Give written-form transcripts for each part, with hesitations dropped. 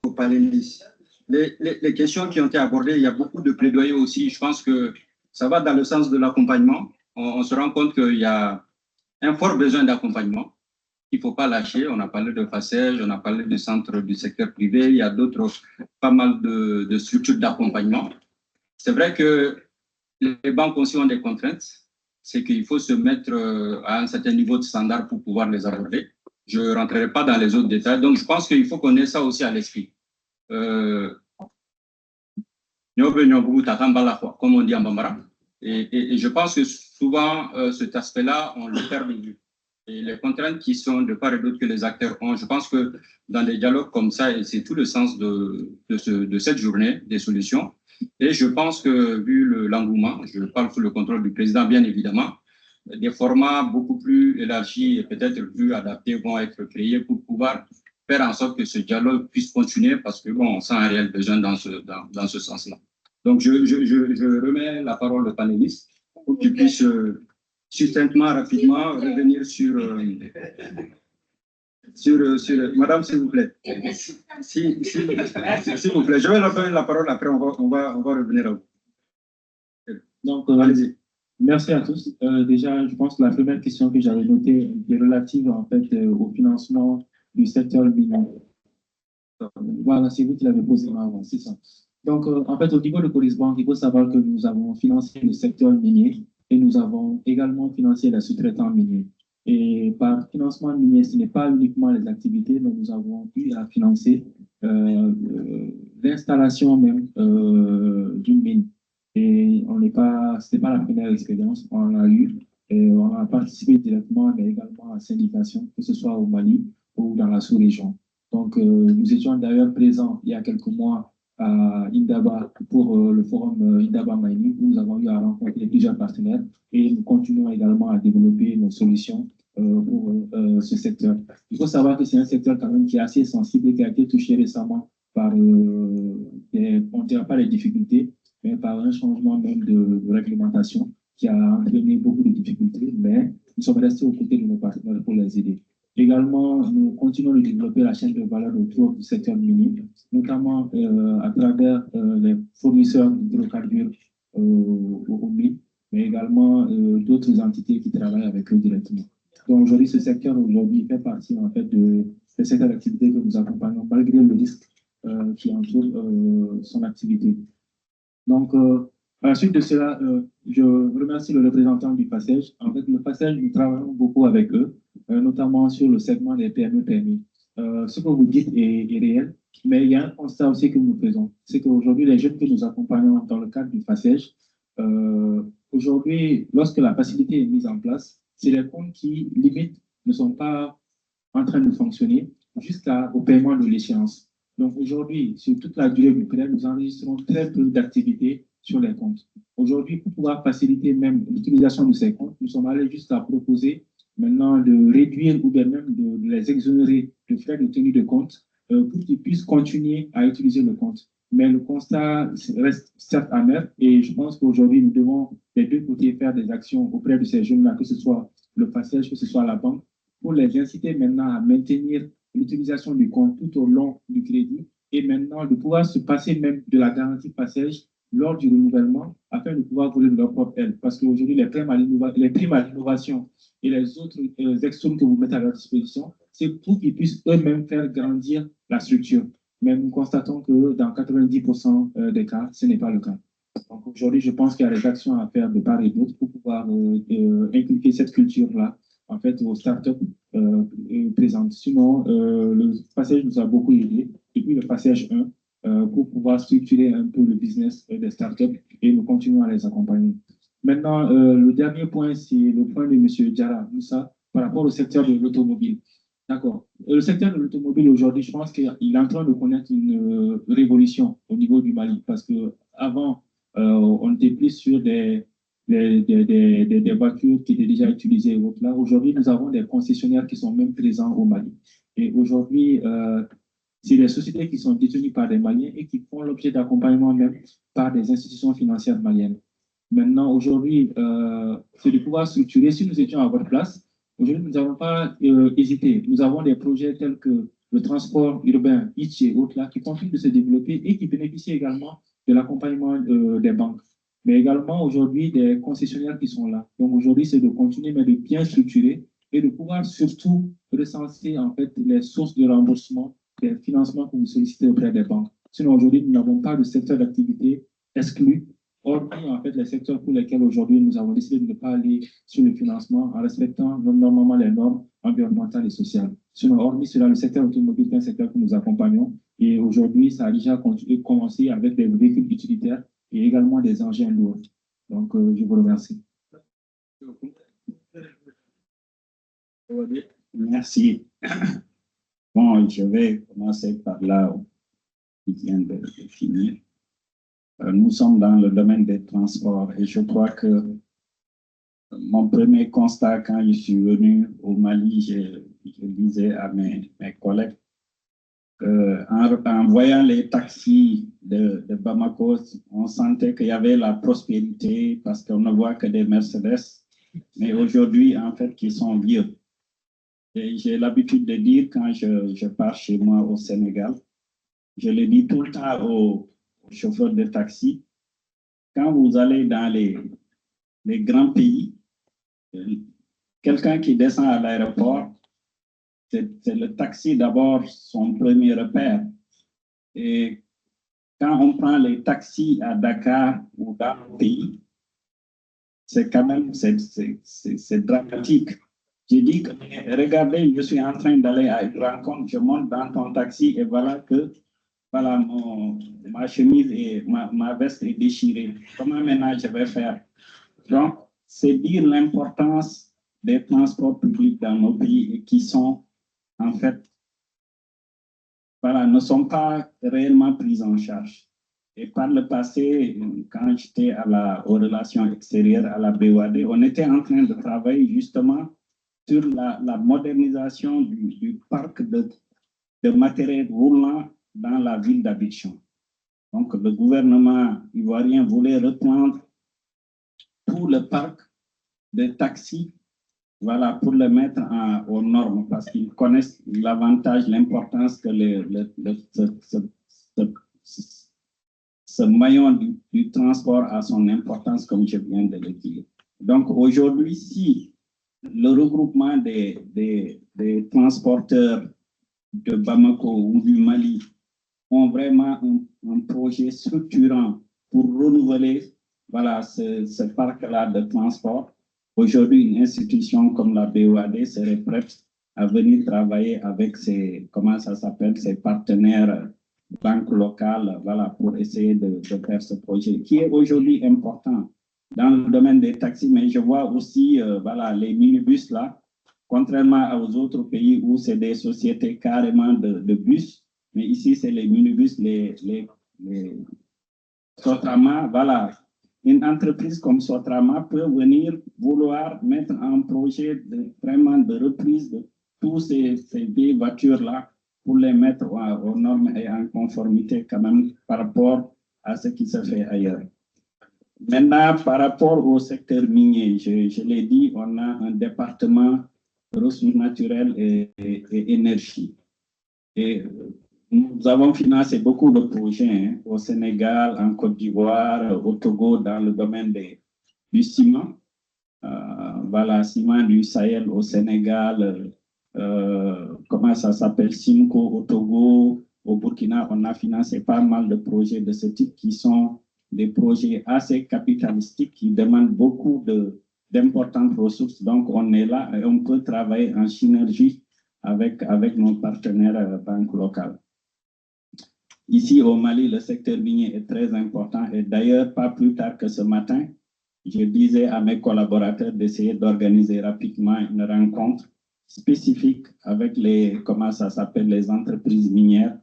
au panélistes. Les questions qui ont été abordées, il y a beaucoup de plaidoyer aussi. Je pense que ça va dans le sens de l'accompagnement. On se rend compte qu'il y a un fort besoin d'accompagnement. Il ne faut pas lâcher. On a parlé de FACEJ, on a parlé du centre du secteur privé. Il y a d'autres, pas mal de structures d'accompagnement. C'est vrai que les banques aussi ont des contraintes. C'est qu'il faut se mettre à un certain niveau de standard pour pouvoir les aborder. Je ne rentrerai pas dans les autres détails. Donc, je pense qu'il faut qu'on ait ça aussi à l'esprit. Comme on dit en Bambara. Et je pense que souvent, cet aspect-là, on le perd de vue. Et les contraintes qui sont de part et d'autre que les acteurs ont, je pense que dans des dialogues comme ça, et c'est tout le sens de cette journée, des solutions. Et je pense que, vu l'engouement, je parle sous le contrôle du président, bien évidemment, des formats beaucoup plus élargis et peut-être plus adaptés vont être créés pour pouvoir faire en sorte que ce dialogue puisse continuer parce que, bon, on sent un réel besoin dans ce sens-là. Donc, je remets la parole au panéliste pour qu'il puisse succinctement, rapidement revenir sur Madame, s'il vous plaît. S'il vous plaît, je vais leur donner la parole, après on va revenir à vous. Donc, allez-y. Merci à tous. Déjà, je pense que la première question que j'avais notée est relative en fait au financement du secteur minier. Voilà, c'est vous qui l'avez posé avant, c'est ça. Donc, en fait, au niveau de Coris Bank, il faut savoir que nous avons financé le secteur minier et nous avons également financé la sous-traitance minier. Et par financement minier, ce n'est pas uniquement les activités, mais nous avons eu à financer l'installation même d'une mine. Et ce n'est pas la première expérience, on l'a eu. Et on a participé directement, mais également à syndication, que ce soit au Mali ou dans la sous-région. Donc, nous étions d'ailleurs présents il y a quelques mois à Indaba pour le forum Indaba Mining, où nous avons eu à rencontrer plusieurs partenaires et nous continuons également à développer nos solutions pour ce secteur. Il faut savoir que c'est un secteur quand même qui est assez sensible et qui a été touché récemment par, on ne dira pas les difficultés, mais par un changement même de réglementation qui a entraîné beaucoup de difficultés, mais nous sommes restés aux côtés de nos partenaires pour les aider. Également, nous continuons de développer la chaîne de valeur autour du secteur minier, notamment à travers les fournisseurs d'hydrocarbures aux mines, mais également d'autres entités qui travaillent avec eux directement. Donc aujourd'hui, ce secteur fait partie en fait de secteur d'activité que nous accompagnons malgré le risque qui entoure son activité. Donc, à la suite de cela, je remercie le représentant du PACEJ. En fait, le PACEJ, nous travaillons beaucoup avec eux, notamment sur le segment des PME-PMI. Ce que vous dites est réel, mais il y a un constat aussi que nous faisons. C'est qu'aujourd'hui, les jeunes que nous accompagnons dans le cadre du PACEJ, aujourd'hui, lorsque la facilité est mise en place, c'est les comptes qui, limite, ne sont pas en train de fonctionner jusqu'au paiement de l'échéance. Donc aujourd'hui, sur toute la durée du prêt, nous enregistrons très peu d'activités sur les comptes. Aujourd'hui, pour pouvoir faciliter même l'utilisation de ces comptes, nous sommes allés jusqu'à proposer maintenant de réduire ou bien même de les exonérer de frais de tenue de compte pour qu'ils puissent continuer à utiliser le compte. Mais le constat reste certes amer et je pense qu'aujourd'hui, nous devons des deux côtés faire des actions auprès de ces jeunes-là, que ce soit le PACEJ, que ce soit la banque, pour les inciter maintenant à maintenir l'utilisation du compte tout au long du crédit et maintenant de pouvoir se passer même de la garantie PACEJ lors du renouvellement afin de pouvoir voler de leur propre aile. Parce qu'aujourd'hui, les primes à l'innovation et les autres extrêmes que vous mettez à leur disposition, c'est pour qu'ils puissent eux-mêmes faire grandir la structure. Mais nous constatons que dans 90% des cas, ce n'est pas le cas. Donc aujourd'hui, je pense qu'il y a des actions à faire de part et d'autre pour pouvoir inculquer cette culture-là en fait, aux startups présentes. Sinon, le PACEJ nous a beaucoup aidé, depuis le PACEJ 1, pour pouvoir structurer un peu le business des startups et nous continuons à les accompagner. Maintenant, le dernier point, c'est le point de M. Diarra Moussa par rapport au secteur de l'automobile. D'accord. Le secteur de l'automobile aujourd'hui, je pense qu'il est en train de connaître une révolution au niveau du Mali parce qu'avant, on était plus sur des voitures qui étaient déjà utilisées. Là, aujourd'hui, nous avons des concessionnaires qui sont même présents au Mali. Et aujourd'hui, c'est des sociétés qui sont détenues par des Maliens et qui font l'objet d'accompagnement même par des institutions financières maliennes. Maintenant, aujourd'hui, c'est de pouvoir structurer. Si nous étions à votre place, aujourd'hui, nous n'avons pas hésité. Nous avons des projets tels que le transport urbain, ITS et autres là, qui continuent de se développer et qui bénéficient également de l'accompagnement des banques. Mais également aujourd'hui des concessionnaires qui sont là. Donc aujourd'hui, c'est de continuer, mais de bien structurer et de pouvoir surtout recenser en fait les sources de remboursement des financements que vous sollicitez auprès des banques. Sinon, aujourd'hui, nous n'avons pas de secteur d'activité exclu, hormis en fait les secteurs pour lesquels aujourd'hui nous avons décidé de ne pas aller sur le financement en respectant normalement les normes environnementales et sociales. Sinon, hormis cela, le secteur automobile est un secteur que nous accompagnons et aujourd'hui, ça a déjà commencé avec des véhicules utilitaires et également des engins lourds. Donc, je vous remercie. Merci. Bon, je vais commencer par là où il vient de finir. Nous sommes dans le domaine des transports et je crois que mon premier constat quand je suis venu au Mali, je disais à mes collègues en voyant les taxis de Bamako, on sentait qu'il y avait la prospérité parce qu'on ne voit que des Mercedes, mais aujourd'hui, en fait, qui sont vieux. Et j'ai l'habitude de dire quand je pars chez moi au Sénégal, je le dis tout le temps aux chauffeurs de taxi, quand vous allez dans les grands pays, quelqu'un qui descend à l'aéroport, c'est le taxi d'abord son premier repère. Et quand on prend les taxis à Dakar ou dans le pays, c'est quand même c'est dramatique. Je dis que regardez, je suis en train d'aller à une rencontre, je monte dans ton taxi et voilà que voilà, ma chemise et ma veste est déchirée. Comment maintenant je vais faire? Donc, c'est dire l'importance des transports publics dans nos pays et qui sont, en fait, voilà, ne sont pas réellement pris en charge. Et par le passé, quand j'étais aux relations extérieures à la BOAD, on était en train de travailler justement sur la modernisation du parc de matériel roulant dans la ville d'Abidjan. Donc, le gouvernement ivoirien voulait reprendre tout le parc de taxis, voilà, pour le mettre aux normes, parce qu'ils connaissent l'avantage, l'importance que ce maillon du transport a son importance, comme je viens de le dire. Donc, aujourd'hui, si le regroupement des transporteurs de Bamako ou du Mali ont vraiment un projet structurant pour renouveler voilà, ce parc-là de transport. Aujourd'hui, une institution comme la BOAD serait prête à venir travailler avec ses partenaires banques locales voilà, pour essayer de faire ce projet qui est aujourd'hui important dans le domaine des taxis, mais je vois aussi voilà, les minibus là, contrairement aux autres pays où c'est des sociétés carrément de bus, mais ici c'est les minibus, les Sotrama, voilà. Une entreprise comme Sotrama peut venir vouloir mettre un projet vraiment de reprise de tous ces vieilles voitures-là pour les mettre aux normes et en conformité quand même par rapport à ce qui se fait ailleurs. Maintenant, par rapport au secteur minier, je l'ai dit, on a un département ressources naturelles et énergie. Et nous avons financé beaucoup de projets au Sénégal, en Côte d'Ivoire, au Togo, dans le domaine du ciment. Voilà, ciment du Sahel au Sénégal, comment ça s'appelle, Simco au Togo, au Burkina. On a financé pas mal de projets de ce type qui sont des projets assez capitalistiques qui demandent beaucoup d'importantes ressources. Donc, on est là et on peut travailler en synergie avec nos partenaires banques locales. Ici, au Mali, le secteur minier est très important et d'ailleurs, pas plus tard que ce matin, je disais à mes collaborateurs d'essayer d'organiser rapidement une rencontre spécifique avec les entreprises minières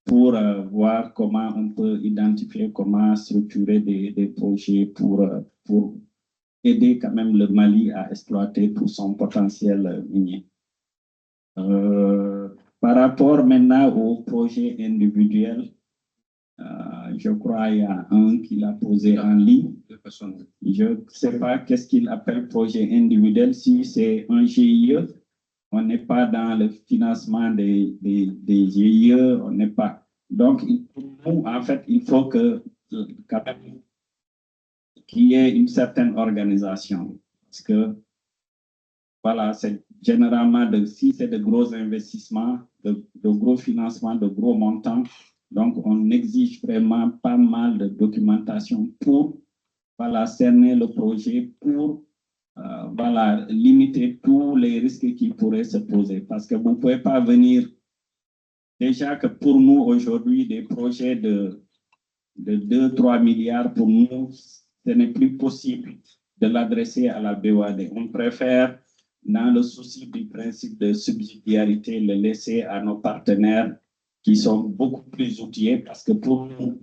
pour voir comment on peut identifier, comment structurer des projets pour aider quand même le Mali à exploiter tout son potentiel minier. Par rapport maintenant aux projets individuels, je crois qu'il y a un qui l'a posé en ligne. Je ne sais pas qu'est-ce qu'il appelle projet individuel. Si c'est un GIE, on n'est pas dans le financement des GIE, on n'est pas. Donc, nous, en fait, il faut quand même qu'il y ait une certaine organisation. Parce que, voilà, c'est généralement, si c'est de gros investissements, de gros financements, de gros montants, donc on exige vraiment pas mal de documentation pour, voilà, cerner le projet, pour voilà, limiter tous les risques qui pourraient se poser. Parce que vous ne pouvez pas venir, déjà que pour nous aujourd'hui, des projets de 2-3 milliards, pour nous, ce n'est plus possible de l'adresser à la BOAD. On préfère, dans le souci du principe de subsidiarité, le laisser à nos partenaires qui sont beaucoup plus outillés, parce que pour nous,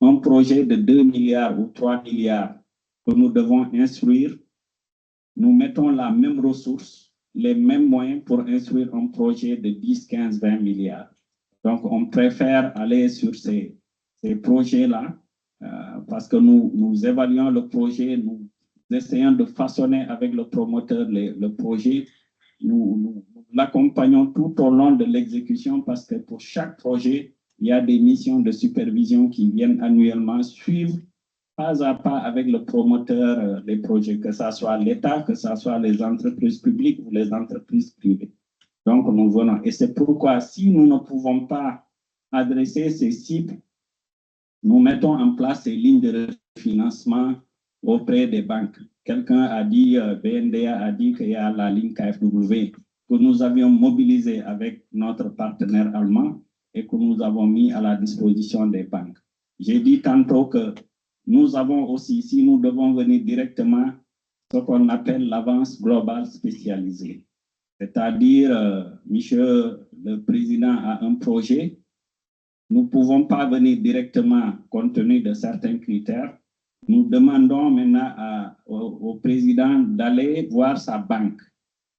un projet de 2 milliards ou 3 milliards que nous devons instruire, nous mettons la même ressource, les mêmes moyens pour instruire un projet de 10, 15, 20 milliards. Donc, on préfère aller sur ces projets-là parce que nous évaluons le projet, nous essayons de façonner avec le promoteur le projet. Nous l'accompagnons tout au long de l'exécution parce que pour chaque projet, il y a des missions de supervision qui viennent annuellement suivre pas à pas avec le promoteur des projets, que ce soit l'État, que ce soit les entreprises publiques ou les entreprises privées. Donc, nous venons. Et c'est pourquoi, si nous ne pouvons pas adresser ces cibles, nous mettons en place ces lignes de financement auprès des banques. Quelqu'un a dit, BNDA a dit qu'il y a la ligne KfW que nous avions mobilisée avec notre partenaire allemand et que nous avons mis à la disposition des banques. J'ai dit tantôt que nous avons aussi, si nous devons venir directement, ce qu'on appelle l'avance globale spécialisée. C'est-à-dire, monsieur le président a un projet, nous ne pouvons pas venir directement compte tenu de certains critères. Nous demandons maintenant au président d'aller voir sa banque.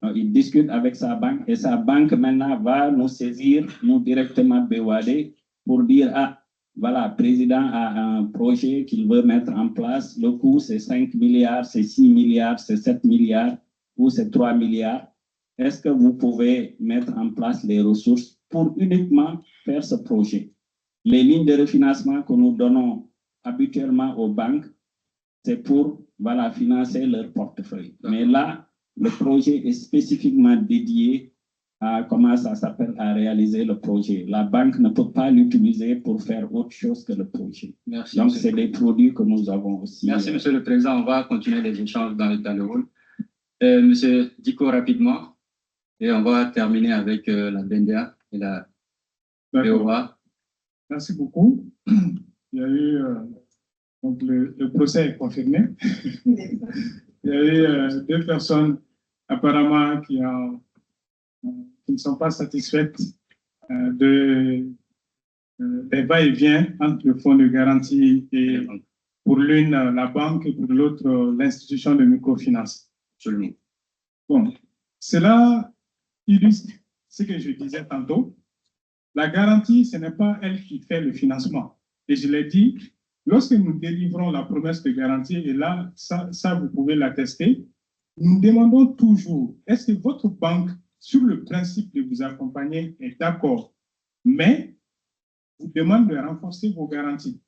Donc, il discute avec sa banque et sa banque maintenant va nous saisir, nous directement BOAD, pour dire, ah, voilà, le président a un projet qu'il veut mettre en place. Le coût, c'est 5 milliards, c'est 6 milliards, c'est 7 milliards ou c'est 3 milliards. Est-ce que vous pouvez mettre en place les ressources pour uniquement faire ce projet? Les lignes de refinancement que nous donnons habituellement aux banques, c'est pour voilà, financer leur portefeuille. Mais là, le projet est spécifiquement dédié à comment ça s'appelle à réaliser le projet. La banque ne peut pas l'utiliser pour faire autre chose que le projet. Merci. Donc, c'est des produits que nous avons aussi. Merci, Monsieur le Président. On va continuer les échanges dans le hall. Monsieur Diko, rapidement, et on va terminer avec la BNDA et la BOA. Merci beaucoup. Il y a eu, donc le procès est confirmé. Il y a eu 2 personnes apparemment qui ne sont pas satisfaites des va-et-vient entre le fonds de garantie et pour l'une la banque et pour l'autre l'institution de microfinance. Absolument. Bon, cela illustre ce que je disais tantôt. La garantie, ce n'est pas elle qui fait le financement. Et je l'ai dit, lorsque nous délivrons la promesse de garantie, et là, ça vous pouvez l'attester, nous demandons toujours, est-ce que votre banque, sur le principe de vous accompagner, est d'accord, mais vous demande de renforcer vos garanties.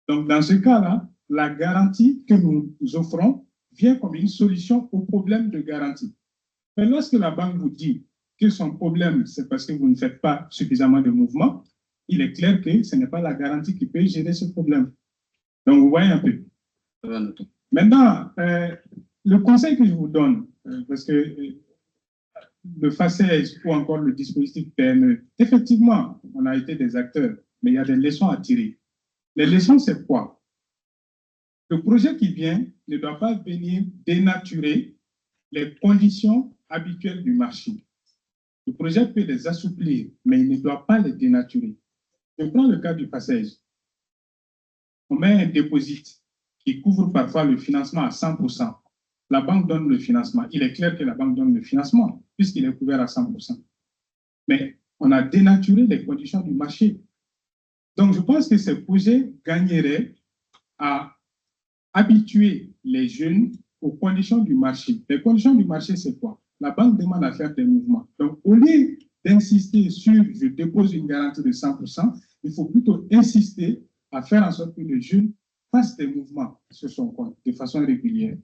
Donc, dans ce cas-là, la garantie que nous offrons vient comme une solution au problème de garantie. Mais lorsque la banque vous dit que son problème, c'est parce que vous ne faites pas suffisamment de mouvements, il est clair que ce n'est pas la garantie qui peut gérer ce problème. Donc, vous voyez un peu. Maintenant, le conseil que je vous donne, parce que le FACES ou encore le dispositif PME, effectivement, on a été des acteurs, mais il y a des leçons à tirer. Les leçons, c'est quoi? Le projet qui vient ne doit pas venir dénaturer les conditions habituelles du marché. Le projet peut les assouplir, mais il ne doit pas les dénaturer. Je prends le cas du FACES. On met un dépôt qui couvre parfois le financement à 100%. La banque donne le financement. Il est clair que la banque donne le financement, puisqu'il est couvert à 100%. Mais on a dénaturé les conditions du marché. Donc, je pense que ces projets gagneraient à habituer les jeunes aux conditions du marché. Les conditions du marché, c'est quoi? la banque demande à faire des mouvements. Donc, au lieu d'insister sur je dépose une garantie de 100%, il faut plutôt insister à faire en sorte que le jeune fasse des mouvements sur son compte de façon régulière.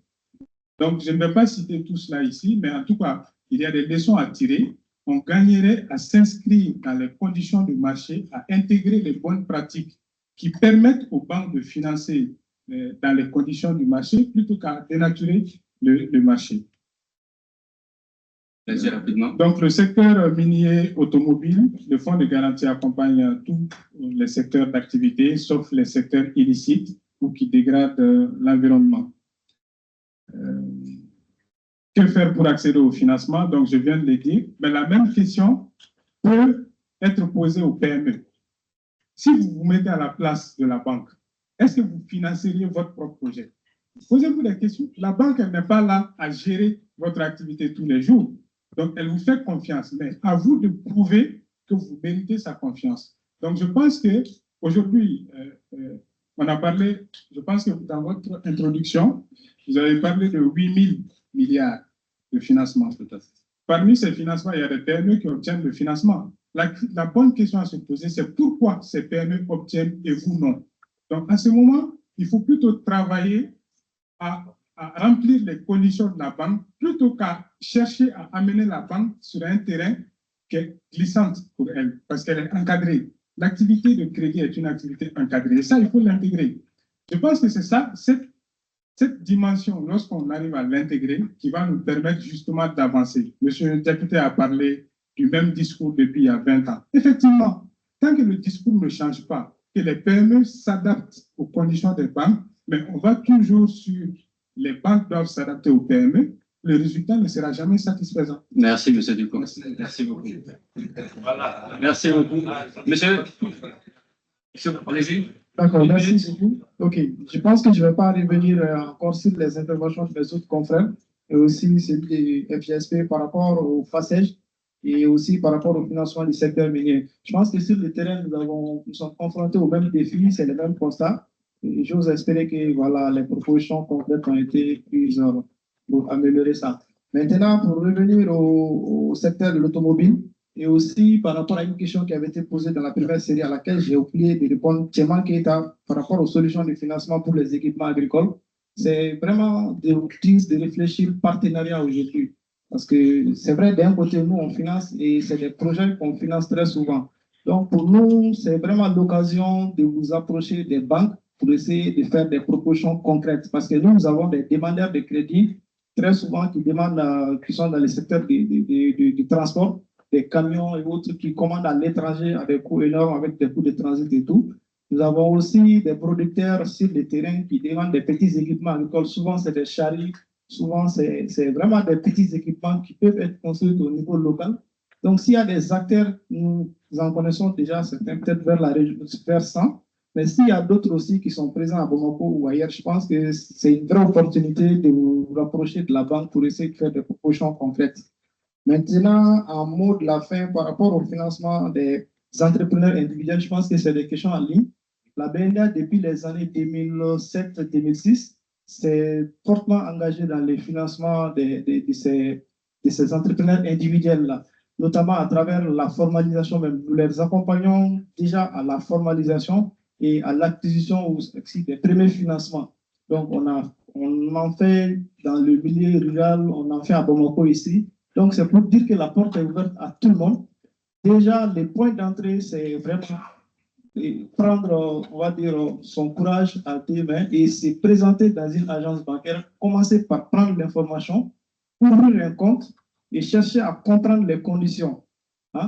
Donc, je ne vais pas citer tout cela ici, mais en tout cas, il y a des leçons à tirer. On gagnerait à s'inscrire dans les conditions du marché, à intégrer les bonnes pratiques qui permettent aux banques de financer dans les conditions du marché plutôt qu'à dénaturer le marché. Vas-y rapidement. Donc, le secteur minier automobile, le fonds de garantie accompagne tous les secteurs d'activité, sauf les secteurs illicites ou qui dégradent l'environnement. Que faire pour accéder au financement? Donc, je viens de le dire, mais la même question peut être posée aux PME. Si vous vous mettez à la place de la banque, est-ce que vous financeriez votre propre projet? Posez-vous des questions. La banque, elle n'est pas là à gérer votre activité tous les jours. Donc, elle vous fait confiance, mais à vous de prouver que vous méritez sa confiance. Donc, je pense qu'aujourd'hui, on a parlé, je pense que dans votre introduction, vous avez parlé de 8 000 milliards de financement. Parmi ces financements, il y a des PME qui obtiennent le financement. La bonne question à se poser, c'est pourquoi ces PME obtiennent et vous non. Donc, à ce moment, il faut plutôt travailler à remplir les conditions de la banque plutôt qu'à chercher à amener la banque sur un terrain qui est glissante pour elle, parce qu'elle est encadrée. L'activité de crédit est une activité encadrée. Et ça, il faut l'intégrer. Je pense que c'est ça, cette dimension, lorsqu'on arrive à l'intégrer, qui va nous permettre justement d'avancer. Monsieur le député a parlé du même discours depuis il y a 20 ans. Effectivement, tant que le discours ne change pas, que les PME s'adaptent aux conditions des banques, mais on va toujours sur les banques doivent s'adapter aux PME, le résultat ne sera jamais satisfaisant. Merci, monsieur Ducombe. Merci beaucoup. Voilà. Merci beaucoup. Monsieur Léger. D'accord, merci beaucoup. OK, je pense que je ne vais pas revenir encore sur les interventions des autres confrères et aussi celui des FGSP par rapport au FACEJ et aussi par rapport au financement du secteur minier. Je pense que sur le terrain, nous sommes confrontés aux mêmes défis, c'est le même constat. J'ose espérer que voilà, les propositions concrètes ont été prises pour améliorer ça. Maintenant, pour revenir au secteur de l'automobile, et aussi par rapport à une question qui avait été posée dans la première série à laquelle j'ai oublié de répondre, Tcheman Keita, par rapport aux solutions de financement pour les équipements agricoles, c'est vraiment de réfléchir partenariat aujourd'hui. Parce que c'est vrai, d'un côté, nous, on finance et c'est des projets qu'on finance très souvent. Donc, pour nous, c'est vraiment l'occasion de vous approcher des banques pour essayer de faire des propositions concrètes. Parce que nous avons des demandeurs de crédit très souvent qui demandent, qui sont dans le secteur du transport, des camions et autres qui commandent à l'étranger à des coûts énormes avec des coûts de transit et tout. Nous avons aussi des producteurs sur le terrain qui demandent des petits équipements agricoles. Souvent, c'est des chariots. Souvent, c'est vraiment des petits équipements qui peuvent être construits au niveau local. Donc, s'il y a des acteurs, nous en connaissons déjà certains, peut-être vers la région, vers 100. Mais s'il y a d'autres aussi qui sont présents à Bamako ou ailleurs, je pense que c'est une vraie opportunité de vous rapprocher de la banque pour essayer de faire des propositions concrètes. Maintenant, en mot de la fin, par rapport au financement des entrepreneurs individuels, je pense que c'est des questions en ligne. La BNDA, depuis les années 2007-2006, s'est fortement engagée dans le financement de ces entrepreneurs individuels-là, notamment à travers la formalisation même. Nous les accompagnons déjà à la formalisation et à l'acquisition aussi des premiers financements. Donc, on en fait dans le milieu rural, on en fait à Bamako ici. Donc, c'est pour dire que la porte est ouverte à tout le monde. Déjà, les points d'entrée, c'est vraiment prendre, on va dire, son courage à deux mains et se présenter dans une agence bancaire, commencer par prendre l'information, ouvrir un compte et chercher à comprendre les conditions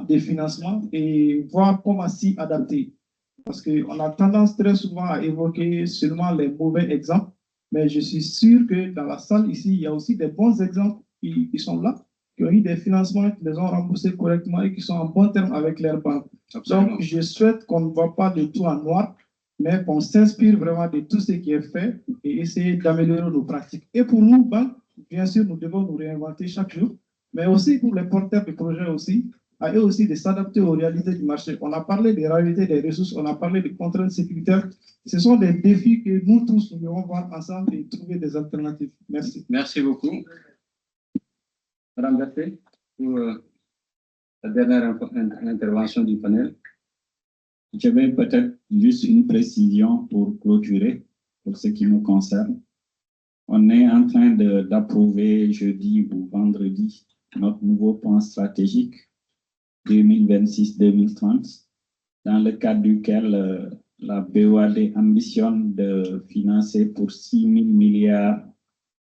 des financements et voir comment s'y adapter. Parce qu'on a tendance très souvent à évoquer seulement les mauvais exemples, mais je suis sûr que dans la salle ici, il y a aussi des bons exemples qui sont là, qui ont eu des financements, qui les ont remboursés correctement et qui sont en bon terme avec leurs banques. Donc, je souhaite qu'on ne voit pas de tout en noir, mais qu'on s'inspire vraiment de tout ce qui est fait et essayer d'améliorer nos pratiques. Et pour nous, banques, bien sûr, nous devons nous réinventer chaque jour, mais aussi pour les porteurs de projets aussi, à eux aussi de s'adapter aux réalités du marché. On a parlé des réalités des ressources, on a parlé des contraintes sécuritaires. Ce sont des défis que nous tous, nous devons voir ensemble et trouver des alternatives. Merci. Merci beaucoup. Madame Berthet, pour la dernière intervention du panel. Je vais peut-être juste une précision pour clôturer, pour ce qui nous concerne. On est en train d'approuver jeudi ou vendredi notre nouveau plan stratégique 2026-2030, dans le cadre duquel la BOAD ambitionne de financer pour 6 000 milliards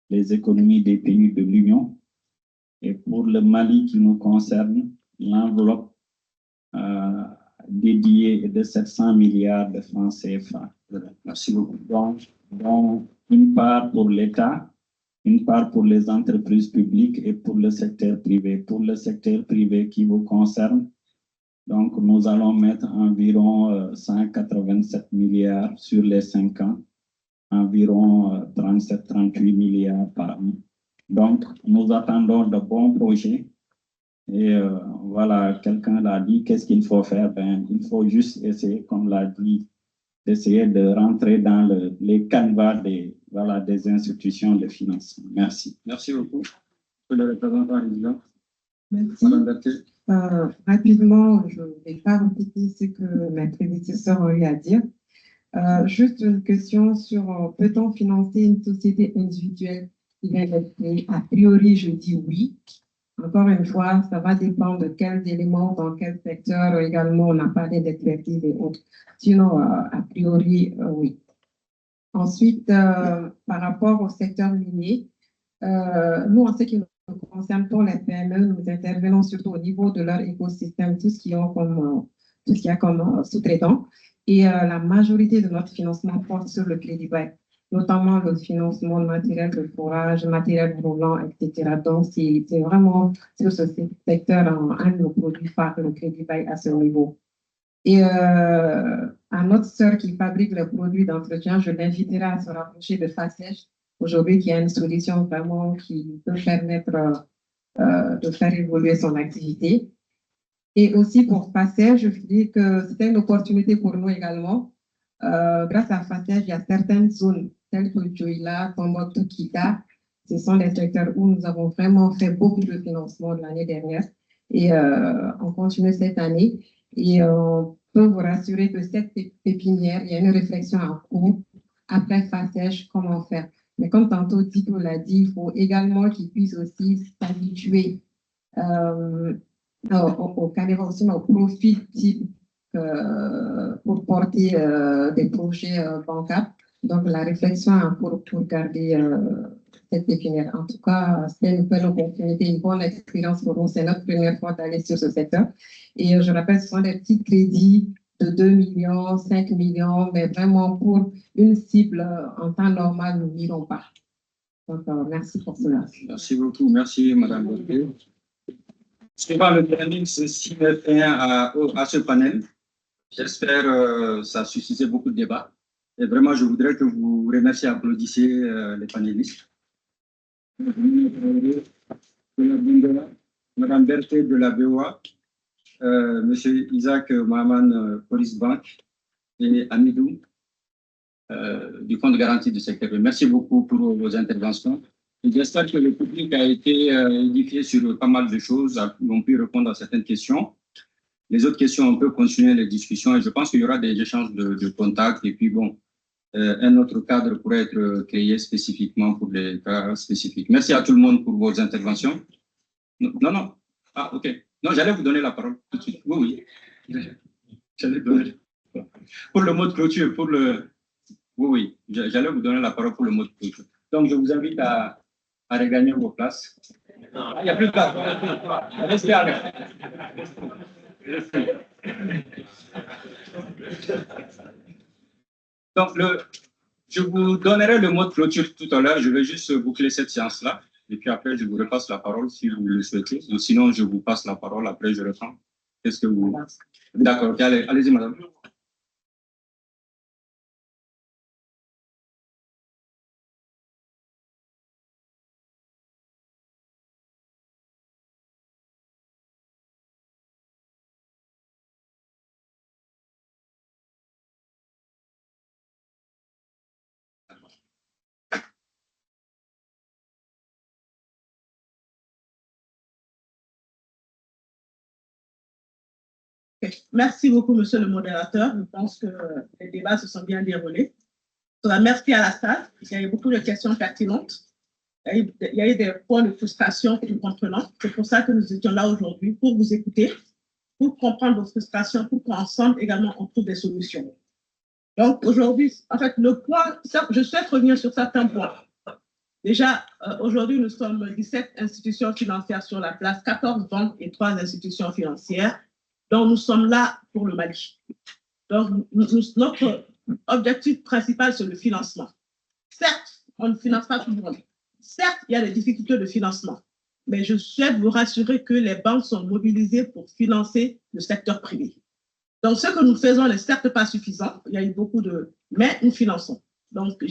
les économies des pays de l'Union. Et pour le Mali qui nous concerne, l'enveloppe dédiée est de 700 milliards de francs CFA. Merci beaucoup. Donc, une part pour l'État, une part pour les entreprises publiques et pour le secteur privé. Pour le secteur privé qui vous concerne, donc nous allons mettre environ 187 milliards sur les 5 ans, environ 37-38 milliards par an. Donc, nous attendons de bons projets. Et voilà, quelqu'un l'a dit, qu'est-ce qu'il faut faire? Il faut juste essayer, comme l'a dit, d'essayer de rentrer dans les canevas des institutions de financement. Merci. Merci beaucoup. Le représentant résident. Merci. Madame Berthet. Rapidement, je ne vais pas répéter ce que mes prédécesseurs ont eu à dire. Juste une question sur peut-on financer une société individuelle qui vient d'être créée? A priori, je dis oui. Encore une fois, ça va dépendre de quels éléments, dans quel secteur également, on a parlé d'expertise et autres. Sinon, a priori, oui. Ensuite, par rapport au secteur minier, nous, en ce qui nous concerne pour les PME, nous intervenons surtout au niveau de leur écosystème, tout ce qu'il y a comme sous-traitant. Et la majorité de notre financement porte sur le crédit bail, notamment le financement de matériel de forage, matériel roulant, etc. Donc, c'est vraiment sur ce secteur un de nos produits phares, le crédit bail à ce niveau. Et à notre sœur qui fabrique les produits d'entretien, je l'inviterai à se rapprocher de Facech aujourd'hui, qui a une solution vraiment qui peut permettre de faire évoluer son activité. Et aussi pour Facech, je dis que c'était une opportunité pour nous également. Grâce à Facech, il y a certaines zones telles que Djoila, Tombouctou, Kita. Ce sont les secteurs où nous avons vraiment fait beaucoup de financement de l'année dernière. Et on continue cette année. Et on peut vous rassurer que cette pépinière, il y a une réflexion en cours. Après Facech, comment faire? Mais comme tantôt Tito l'a dit, il faut également qu'ils puissent aussi s'habituer au Cameroun, aussi au profil type pour porter des projets bancables. Donc, la réflexion pour garder cette pépinière. En tout cas, c'est une belle opportunité, une bonne expérience pour nous. C'est notre première fois d'aller sur ce secteur. Et je rappelle, ce sont des petits crédits de 2 millions, 5 millions, mais vraiment pour une cible en temps normal, nous n'irons pas. Donc, merci pour cela. Merci beaucoup. Merci, Madame Berthet. Suivant le planning, ceci met fin à ce panel. J'espère que ça a suscité beaucoup de débats. Et vraiment, je voudrais que vous remerciez et applaudissiez les panélistes. Madame Berthet de la BOA, Monsieur Isaac Mahaman, Police Bank et Amidou du Fonds de garantie du secteur. Merci beaucoup pour vos interventions. J'espère que le public a été édifié sur pas mal de choses, ont pu répondre à certaines questions. Les autres questions, on peut continuer les discussions et je pense qu'il y aura des échanges de contacts. Et puis, bon, un autre cadre pourrait être créé spécifiquement pour les cas spécifiques. Merci à tout le monde pour vos interventions. Non. Ah, OK. Non, j'allais vous donner la parole tout de suite. Oui. J'allais donner. Pour le mot de clôture, Oui, j'allais vous donner la parole pour le mot de clôture. Donc, je vous invite à regagner vos places. Il n'y a plus de place. Restez avec. Donc, je vous donnerai le mot de clôture tout à l'heure. Je vais juste boucler cette séance-là. Et puis après, je vous repasse la parole si vous le souhaitez. Ou sinon, je vous passe la parole. Après, je reprends. Qu'est-ce que vous... D'accord. Allez-y, madame. Okay. Merci beaucoup, monsieur le modérateur. Je pense que les débats se sont bien déroulés. Merci à la salle. Il y a eu beaucoup de questions pertinentes. Il y a eu des points de frustration que nous comprenons. C'est pour ça que nous étions là aujourd'hui, pour vous écouter, pour comprendre vos frustrations, pour qu'ensemble également on trouve des solutions. Donc aujourd'hui, en fait, le point, je souhaite revenir sur certains points. Déjà, aujourd'hui, nous sommes 17 institutions financières sur la place, 14 banques et 3 institutions financières. Donc, nous sommes là pour le Mali. Donc, notre objectif principal, c'est le financement. Certes, on ne finance pas tout le monde. Certes, il y a des difficultés de financement. Mais je souhaite vous rassurer que les banques sont mobilisées pour financer le secteur privé. Donc, ce que nous faisons n'est certes pas suffisant. Il y a eu beaucoup de... Mais nous finançons. Donc,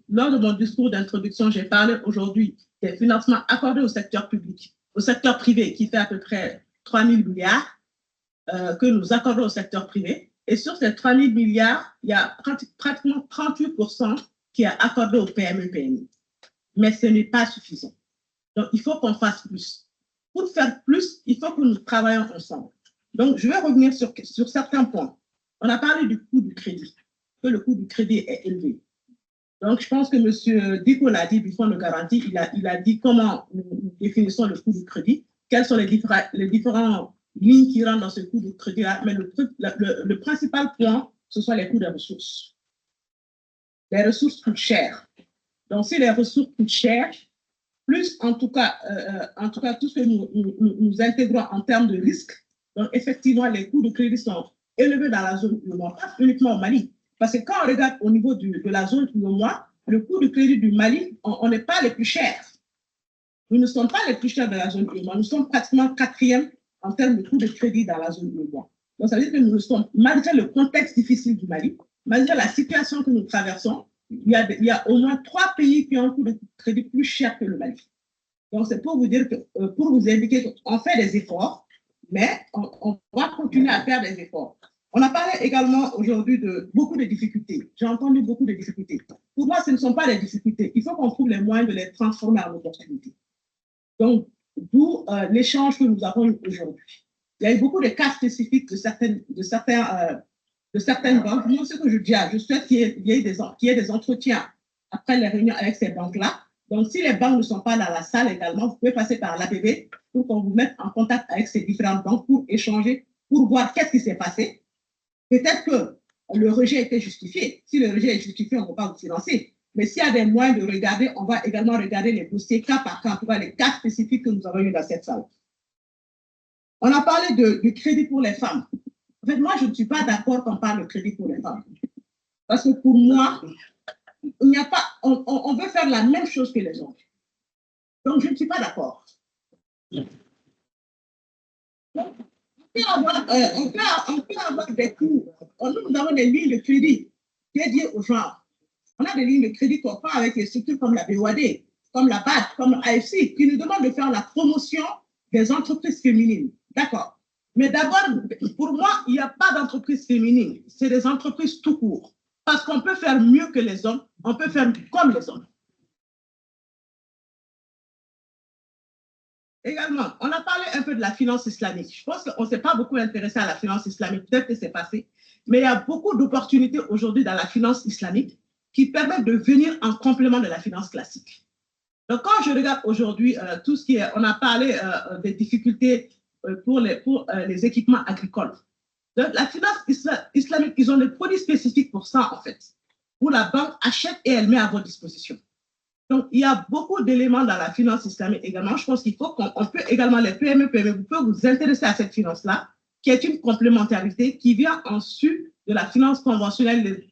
lors de mon discours d'introduction, j'ai parlé aujourd'hui des financements accordés au secteur public, au secteur privé, qui fait à peu près 3 000 milliards que nous accordons au secteur privé. Et sur ces 3 000 milliards, il y a pratiquement 38% qui est accordé au PME-PMI. Mais ce n'est pas suffisant. Donc, il faut qu'on fasse plus. Pour faire plus, il faut que nous travaillions ensemble. Donc, je vais revenir sur certains points. On a parlé du coût du crédit, que le coût du crédit est élevé. Donc, je pense que M. Diko l'a dit du fonds de garantie, il a dit comment nous définissons le coût du crédit, quelles sont les différentes lignes qui rentrent dans ce coût du crédit, mais le principal point, ce sont les coûts des ressources. Les ressources coûtent cher. Donc, si les ressources coûtent cher, plus en tout cas tout ce que nous intégrons en termes de risque, donc effectivement, les coûts de crédit sont élevés dans la zone UEMOA, pas uniquement au Mali. Parce que quand on regarde au niveau de la zone UEMOA, le coût de crédit du Mali, on n'est pas les plus chers. Nous ne sommes pas les plus chers de la zone UEMOA. Nous sommes pratiquement 4e en termes de coût de crédit dans la zone UEMOA. Donc, ça veut dire que nous sommes, malgré le contexte difficile du Mali, malgré la situation que nous traversons, il y a au moins 3 pays qui ont un coût de crédit plus cher que le Mali. Donc, c'est pour vous dire que, pour vous indiquer qu'on fait des efforts, mais on va continuer à faire des efforts. On a parlé également aujourd'hui de beaucoup de difficultés. J'ai entendu beaucoup de difficultés. Pour moi, ce ne sont pas des difficultés. Il faut qu'on trouve les moyens de les transformer en opportunités. Donc, d'où l'échange que nous avons eu aujourd'hui. Il y a eu beaucoup de cas spécifiques de certaines banques. Moi, ce que je dis, je souhaite qu'il y ait des entretiens après les réunions avec ces banques-là. Donc, si les banques ne sont pas dans la salle également, vous pouvez passer par l'APB pour qu'on vous mette en contact avec ces différentes banques pour échanger, pour voir qu'est-ce qui s'est passé. Peut-être que le rejet était justifié. Si le rejet est justifié, on ne peut pas vous financer. Mais s'il y a des moyens de regarder, on va également regarder les dossiers cas par cas, en tout cas les cas spécifiques que nous avons eu dans cette salle. On a parlé du crédit pour les femmes. En fait, moi, je ne suis pas d'accord qu'on parle de crédit pour les femmes. Parce que pour moi, il n'y a pas, on veut faire la même chose que les hommes. Donc, je ne suis pas d'accord. On peut avoir des coûts. Nous avons des lignes de crédit dédiées aux gens. On a des lignes de crédit qu'on prend avec des structures comme la BOAD, comme la BAD, comme l'AFC, qui nous demandent de faire la promotion des entreprises féminines. D'accord. Mais d'abord, pour moi, il n'y a pas d'entreprise féminine. C'est des entreprises tout court. Parce qu'on peut faire mieux que les hommes, on peut faire comme les hommes. Également, on a parlé un peu de la finance islamique. Je pense qu'on ne s'est pas beaucoup intéressé à la finance islamique. Peut-être que c'est passé. Mais il y a beaucoup d'opportunités aujourd'hui dans la finance islamique qui permettent de venir en complément de la finance classique. Donc, quand je regarde aujourd'hui tout ce qui est... On a parlé des difficultés pour les équipements agricoles. Donc, la finance islamique, ils ont des produits spécifiques pour ça, en fait, où la banque achète et elle met à votre disposition. Donc, il y a beaucoup d'éléments dans la finance islamique également. Je pense qu'il faut qu'on peut également, les PME, vous pouvez vous intéresser à cette finance-là, qui est une complémentarité qui vient en sus de la finance conventionnelle.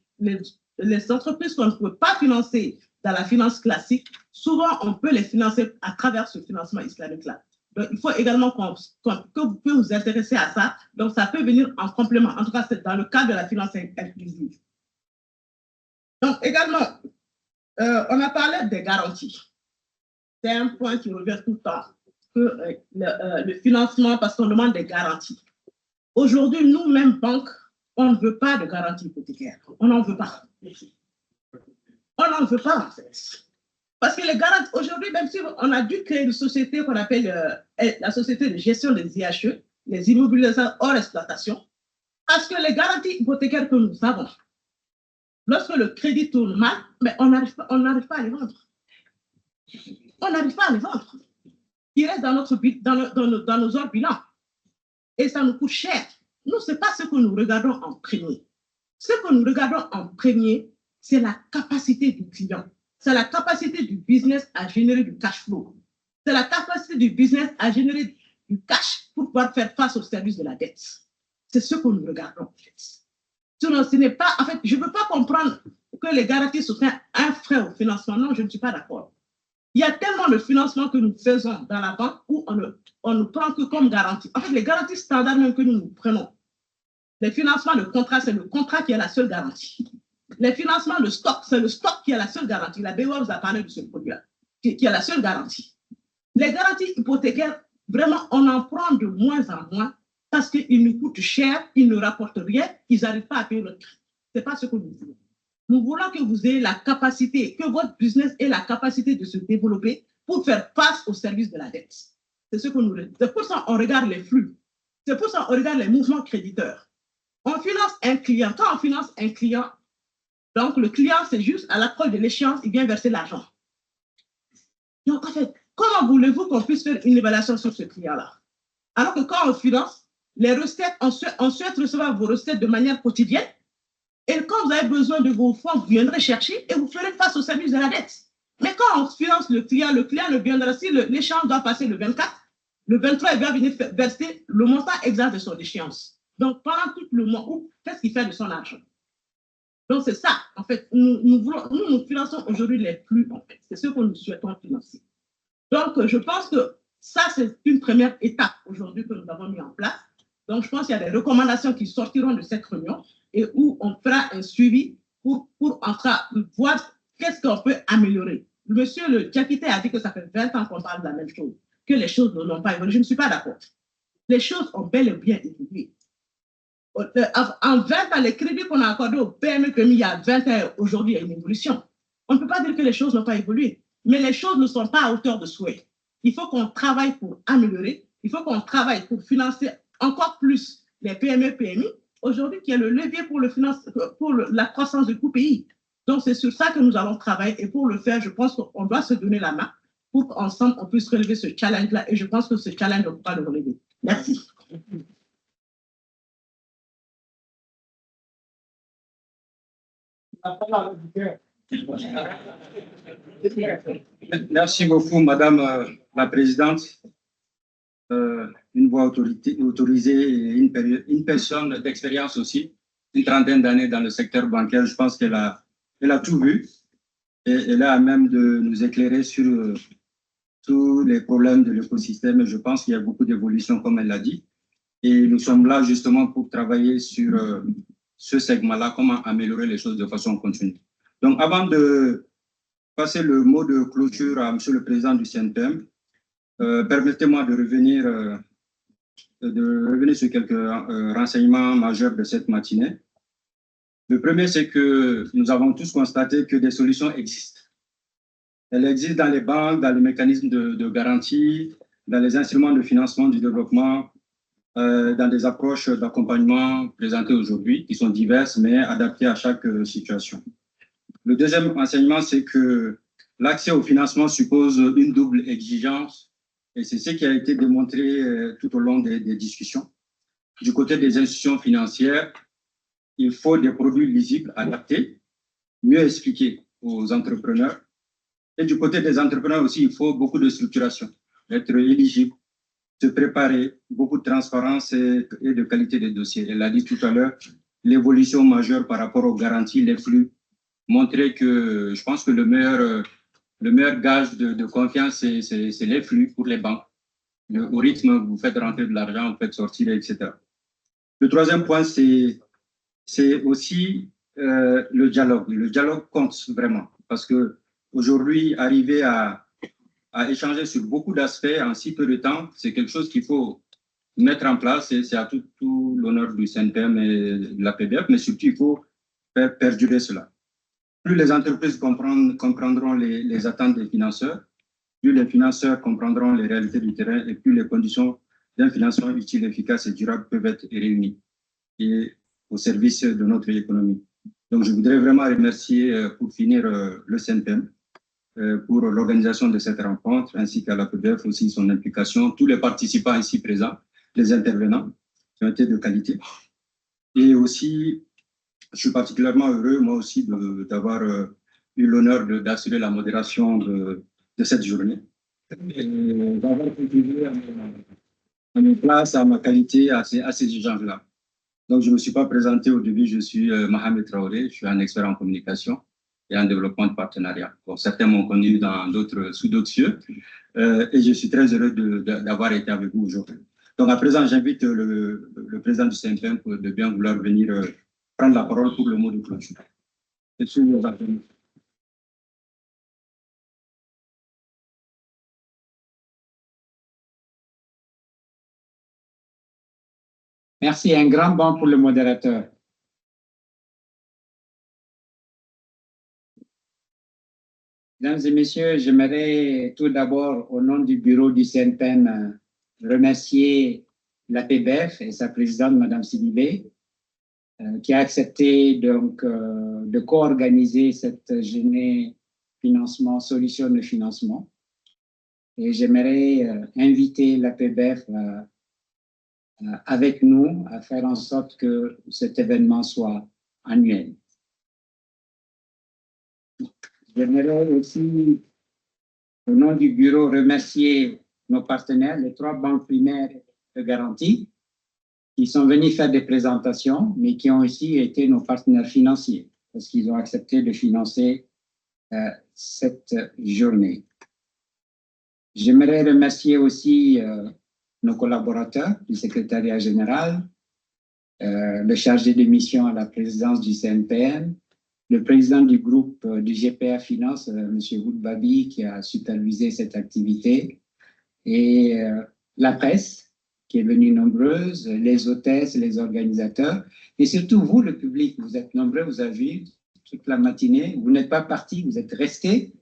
Les entreprises qu'on ne peut pas financer dans la finance classique, souvent, on peut les financer à travers ce financement islamique-là. Donc, il faut également que vous pouvez vous intéresser à ça. Donc, ça peut venir en complément. En tout cas, c'est dans le cadre de la finance inclusive. Donc, également, on a parlé des garanties. C'est un point qui revient tout le temps. Que, le financement, parce qu'on demande des garanties. Aujourd'hui, nous-mêmes, banques, on ne veut pas de garantie hypothécaire. On n'en veut pas. On n'en veut pas, en fait. Parce que les garanties, aujourd'hui, même si on a dû créer une société qu'on appelle la société de gestion des IHE, les immobilisations hors exploitation, Parce que les garanties hypothécaires que nous avons, lorsque le crédit tourne mal, mais on n'arrive pas à les vendre. On n'arrive pas à les vendre. Ils restent dans nos ordres bilans. Et ça nous coûte cher. Nous, ce n'est pas ce que nous regardons en premier. Ce que nous regardons en premier, c'est la capacité du client. C'est la capacité du business à générer du cash flow. C'est la capacité du business à générer du cash pour pouvoir faire face au service de la dette. C'est ce que nous regardons, en fait. Sinon, ce n'est pas, en fait, je ne peux pas comprendre que les garanties soient un frein au financement. Non, je ne suis pas d'accord. Il y a tellement de financements que nous faisons dans la banque où on ne prend que comme garantie. En fait, les garanties standards même que nous prenons, les financements de contrat, c'est le contrat qui est la seule garantie. Les financements de stock, c'est le stock qui est la seule garantie. La BOA vous a parlé de ce produit-là, qui est la seule garantie. Les garanties hypothécaires, vraiment, on en prend de moins en moins parce qu'ils nous coûtent cher, ils ne rapportent rien, ils n'arrivent pas à payer notre crédit. Ce n'est pas ce que nous voulons. Nous voulons que vous ayez la capacité, que votre business ait la capacité de se développer pour faire face au service de la dette. C'est ce que nous voulons. C'est pour ça qu'on regarde les flux. C'est pour ça qu'on regarde les mouvements créditeurs. On finance un client. Quand on finance un client, donc le client, c'est juste à l'approche de l'échéance, il vient verser l'argent. Donc, en fait, comment voulez-vous qu'on puisse faire une évaluation sur ce client-là? Alors que quand on finance, les recettes, on souhaite recevoir vos recettes de manière quotidienne. Et quand vous avez besoin de vos fonds, vous viendrez chercher et vous ferez face au service de la dette. Mais quand on finance le client ne viendra, si l'échéance doit passer le 24, le 23, il va venir verser le montant exact de son échéance. Donc, pendant tout le mois, qu'est-ce qu'il fait de son argent? Donc, c'est ça, en fait. Nous finançons aujourd'hui les flux, en fait. C'est ce que nous souhaitons financer. Donc, je pense que ça, c'est une première étape aujourd'hui que nous avons mis en place. Donc, je pense qu'il y a des recommandations qui sortiront de cette réunion et où on fera un suivi pour voir qu'est-ce qu'on peut améliorer. Monsieur le capitaine a dit que ça fait 20 ans qu'on parle de la même chose, que les choses n'ont pas évolué. Je ne suis pas d'accord. Les choses ont bel et bien évolué. En 20 ans, les crédits qu'on a accordés au PME il y a 20 ans, aujourd'hui, il y a une évolution. On ne peut pas dire que les choses n'ont pas évolué, mais les choses ne sont pas à hauteur de souhait. Il faut qu'on travaille pour améliorer, il faut qu'on travaille pour financer encore plus les PME, PMI, aujourd'hui, qui est le levier pour la croissance du pays. Donc, c'est sur ça que nous allons travailler. Et pour le faire, je pense qu'on doit se donner la main pour qu'ensemble, on puisse relever ce challenge-là. Et je pense que ce challenge, on ne peut pas le relever. Merci. Merci beaucoup, Madame la Présidente. Une voix autorisée et une personne d'expérience aussi, une trentaine d'années dans le secteur bancaire. Je pense qu'elle a tout vu et elle a à même de nous éclairer sur tous les problèmes de l'écosystème. Je pense qu'il y a beaucoup d'évolutions, comme elle l'a dit. Et nous sommes là justement pour travailler sur ce segment-là, comment améliorer les choses de façon continue. Donc, avant de passer le mot de clôture à Monsieur le Président du CNPM, permettez-moi de revenir sur quelques renseignements majeurs de cette matinée. Le premier, c'est que nous avons tous constaté que des solutions existent. Elles existent dans les banques, dans les mécanismes de garantie, dans les instruments de financement du développement, dans des approches d'accompagnement présentées aujourd'hui, qui sont diverses, mais adaptées à chaque situation. Le deuxième enseignement, c'est que l'accès au financement suppose une double exigence, et c'est ce qui a été démontré tout au long des discussions. Du côté des institutions financières, il faut des produits lisibles, adaptés, mieux expliqués aux entrepreneurs. Et du côté des entrepreneurs aussi, il faut beaucoup de structuration, être éligible, se préparer, beaucoup de transparence et de qualité des dossiers. Elle l'a dit tout à l'heure, l'évolution majeure par rapport aux garanties, les flux, montrer que je pense que le meilleur gage de confiance, c'est les flux pour les banques. Au rythme, vous faites rentrer de l'argent, vous faites sortir, etc. Le troisième point, c'est aussi le dialogue. Le dialogue compte vraiment parce qu'aujourd'hui, arriver à échanger sur beaucoup d'aspects en si peu de temps, c'est quelque chose qu'il faut mettre en place et c'est à tout l'honneur du CNPM et de la PBF, mais surtout, il faut faire perdurer cela. Plus les entreprises comprendront les attentes des financeurs, plus les financeurs comprendront les réalités du terrain et plus les conditions d'un financement utile, efficace et durable peuvent être réunies. et au service de notre économie. Donc, je voudrais vraiment remercier, pour finir, le CNPM pour l'organisation de cette rencontre, ainsi qu'à la l'APBF aussi son implication, tous les participants ici présents, les intervenants qui ont été de qualité. Et aussi, je suis particulièrement heureux, moi aussi, d'avoir eu l'honneur d'assurer la modération de cette journée, et d'avoir contribué à ma place, à ma qualité, à ces échanges-là. Donc, je ne me suis pas présenté au début, je suis Mohamed Traoré, je suis un expert en communication et en développement de partenariat. Bon, certains m'ont connu sous d'autres cieux, et je suis très heureux d'avoir été avec vous aujourd'hui. Donc, à présent, j'invite le président du CNPM de bien vouloir venir prendre la parole pour le mot de clôture. Merci, un grand banc pour le modérateur. Mesdames et messieurs, j'aimerais tout d'abord, au nom du bureau du CNPM, remercier l'APBF et sa présidente, Madame Sidibé, qui a accepté donc de co-organiser cette journée financement, solution de financement. Et j'aimerais inviter l'APBF avec nous à faire en sorte que cet événement soit annuel. J'aimerais aussi, au nom du bureau, remercier nos partenaires, les 3 banques primaires de garantie, qui sont venus faire des présentations, mais qui ont aussi été nos partenaires financiers, parce qu'ils ont accepté de financer cette journée. J'aimerais remercier aussi nos collaborateurs du secrétariat général, le chargé de mission à la présidence du CNPM, le président du groupe du GPA Finance, M. Woudbabi, qui a supervisé cette activité, et la presse, qui est venue nombreuse, les hôtesses, les organisateurs, et surtout vous, le public, vous êtes nombreux, vous avez vu toute la matinée, vous n'êtes pas partis, vous êtes restés.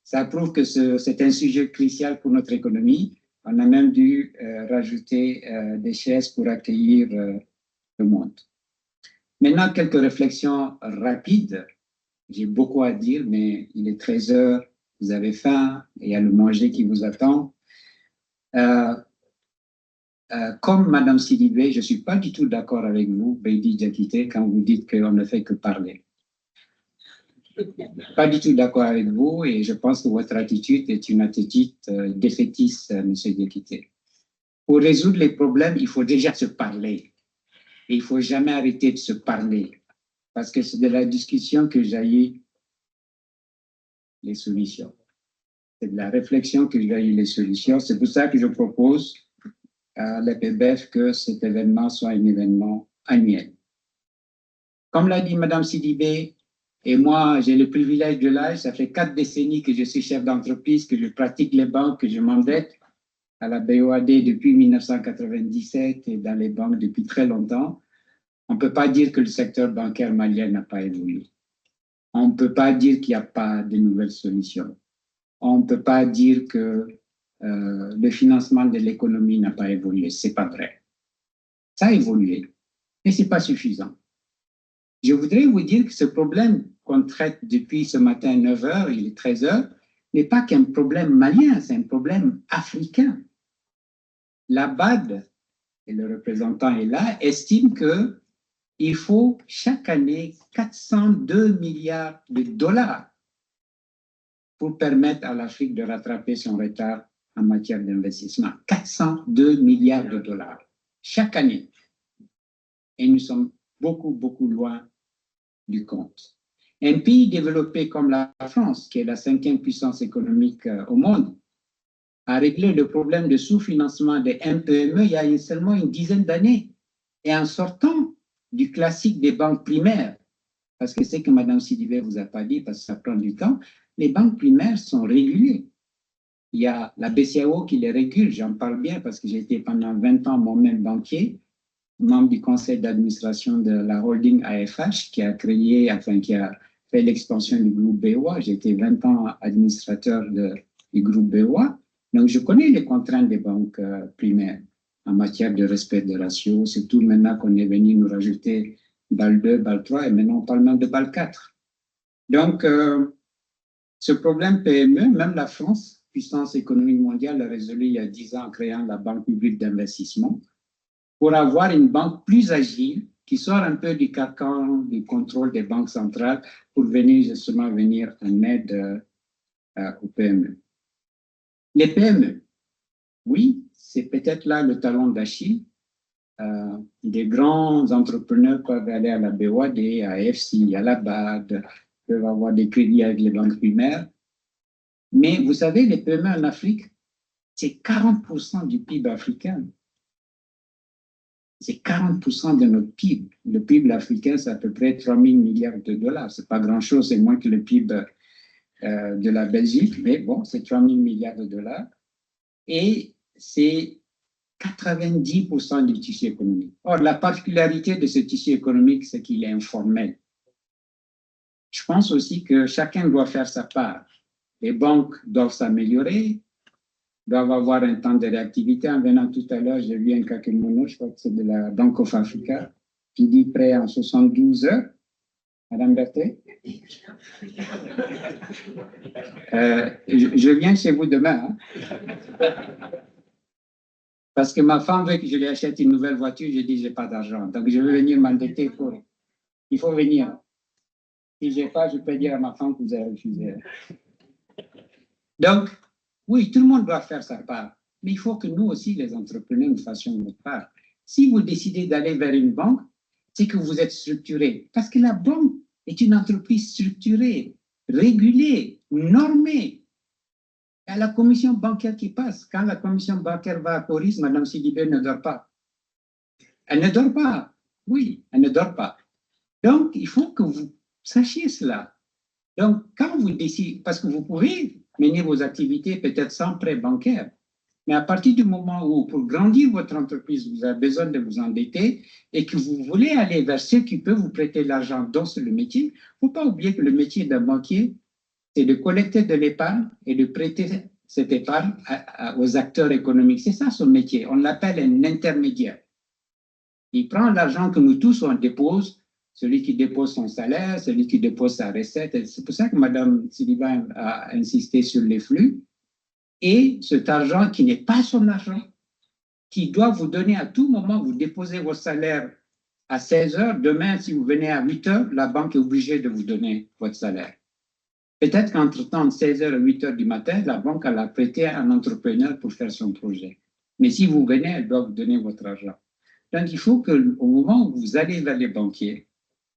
Ça prouve que c'est un sujet crucial pour notre économie. On a même dû rajouter des chaises pour accueillir le monde. Maintenant, quelques réflexions rapides. J'ai beaucoup à dire, mais il est 13 heures, vous avez faim, il y a le manger qui vous attend. Comme Mme Sidibé, je ne suis pas du tout d'accord avec vous, Beidi Diakité, quand vous dites qu'on ne fait que parler. Pas du tout d'accord avec vous, et je pense que votre attitude est une attitude défaitiste, M. Diakité. Pour résoudre les problèmes, il faut déjà se parler. Et il ne faut jamais arrêter de se parler. Parce que c'est de la discussion que jaillit les solutions. C'est de la réflexion que jaillit les solutions. C'est pour ça que je propose à l'APBF que cet événement soit un événement annuel. Comme l'a dit Mme Sidibé, et moi, j'ai le privilège de l'âge, ça fait 4 décennies que je suis chef d'entreprise, que je pratique les banques, que je m'endette à la BOAD depuis 1997 et dans les banques depuis très longtemps. On ne peut pas dire que le secteur bancaire malien n'a pas évolué. On ne peut pas dire qu'il n'y a pas de nouvelles solutions. On ne peut pas dire que le financement de l'économie n'a pas évolué. Ce n'est pas vrai. Ça a évolué, mais ce n'est pas suffisant. Je voudrais vous dire que ce problème qu'on traite depuis ce matin 9 h, il est 13 h, n'est pas qu'un problème malien, c'est un problème africain. La BAD, et le représentant est là, estime qu'il faut chaque année 402 milliards de dollars pour permettre à l'Afrique de rattraper son retard en matière d'investissement. 402 milliards de dollars chaque année. Et nous sommes beaucoup, beaucoup loin du compte. Un pays développé comme la France, qui est la 5e puissance économique au monde, a réglé le problème de sous-financement des MPME il y a seulement une dizaine d'années. Et en sortant du classique des banques primaires, parce que c'est que Mme Sidibé ne vous a pas dit, parce que ça prend du temps, les banques primaires sont régulées. Il y a la BCEAO qui les régule, j'en parle bien parce que j'ai été pendant 20 ans moi-même banquier, membre du conseil d'administration de la holding AFH qui a créé, enfin qui a fait l'expansion du groupe BOA. J'ai été 20 ans administrateur du groupe BOA. Donc, je connais les contraintes des banques primaires. en matière de respect des ratios, surtout maintenant qu'on est venu nous rajouter BAL 2, BAL 3, et maintenant on parle même de BAL 4. Donc, ce problème PME, même la France, puissance économique mondiale, l'a résolu il y a 10 ans en créant la Banque publique d'investissement pour avoir une banque plus agile qui sort un peu du carcan du contrôle des banques centrales pour venir en aide aux PME. Les PME, oui, c'est peut-être là le talon d'Achille. Des grands entrepreneurs peuvent aller à la BOAD, à FC, à la BAD, peuvent avoir des crédits avec les banques primaires. Mais vous savez, les PME en Afrique, c'est 40% du PIB africain. C'est 40% de notre PIB. Le PIB africain, c'est à peu près 3 000 milliards de dollars. Ce n'est pas grand-chose, c'est moins que le PIB de la Belgique, mais bon, c'est 3 000 milliards de dollars. Et c'est 90% du tissu économique. Or, la particularité de ce tissu économique, c'est qu'il est informel. Je pense aussi que chacun doit faire sa part. Les banques doivent s'améliorer, doivent avoir un temps de réactivité. En venant tout à l'heure, j'ai vu un Kakemono, je crois que c'est de la Bank of Africa, qui dit prêt en 72 heures. Madame Berthet, je viens chez vous demain. Hein? Parce que ma femme veut que je lui achète une nouvelle voiture, je dis, je n'ai pas d'argent. Donc, je veux venir m'endetter pour... Il faut venir. Si je n'ai pas, je peux dire à ma femme que vous avez refusé. Donc, oui, tout le monde doit faire sa part. Mais il faut que nous aussi, les entrepreneurs, nous fassions notre part. Si vous décidez d'aller vers une banque, c'est que vous êtes structuré. Parce que la banque est une entreprise structurée, régulée, normée. Il y a la commission bancaire qui passe. Quand la commission bancaire va à Coris, Mme Sidibé ne dort pas. Elle ne dort pas. Oui, elle ne dort pas. Donc, il faut que vous sachiez cela. Donc, quand vous décidez, parce que vous pouvez mener vos activités peut-être sans prêt bancaire, mais à partir du moment où, pour grandir votre entreprise, vous avez besoin de vous endetter et que vous voulez aller vers ceux qui peuvent vous prêter l'argent dans le métier, il ne faut pas oublier que le métier d'un banquier, c'est de collecter de l'épargne et de prêter cette épargne aux acteurs économiques. C'est ça son métier. On l'appelle un intermédiaire. Il prend l'argent que nous tous on dépose, celui qui dépose son salaire, celui qui dépose sa recette. C'est pour ça que Mme Sidibé a insisté sur les flux. Et cet argent qui n'est pas son argent, qui doit vous donner à tout moment, vous déposez votre salaire à 16 heures, demain, si vous venez à 8 heures, la banque est obligée de vous donner votre salaire. Peut-être qu'entre-temps, de 16 heures à 8 heures du matin, la banque a prêté à un entrepreneur pour faire son projet. Mais si vous venez, elle doit vous donner votre argent. Donc, il faut qu'au moment où vous allez vers les banquiers,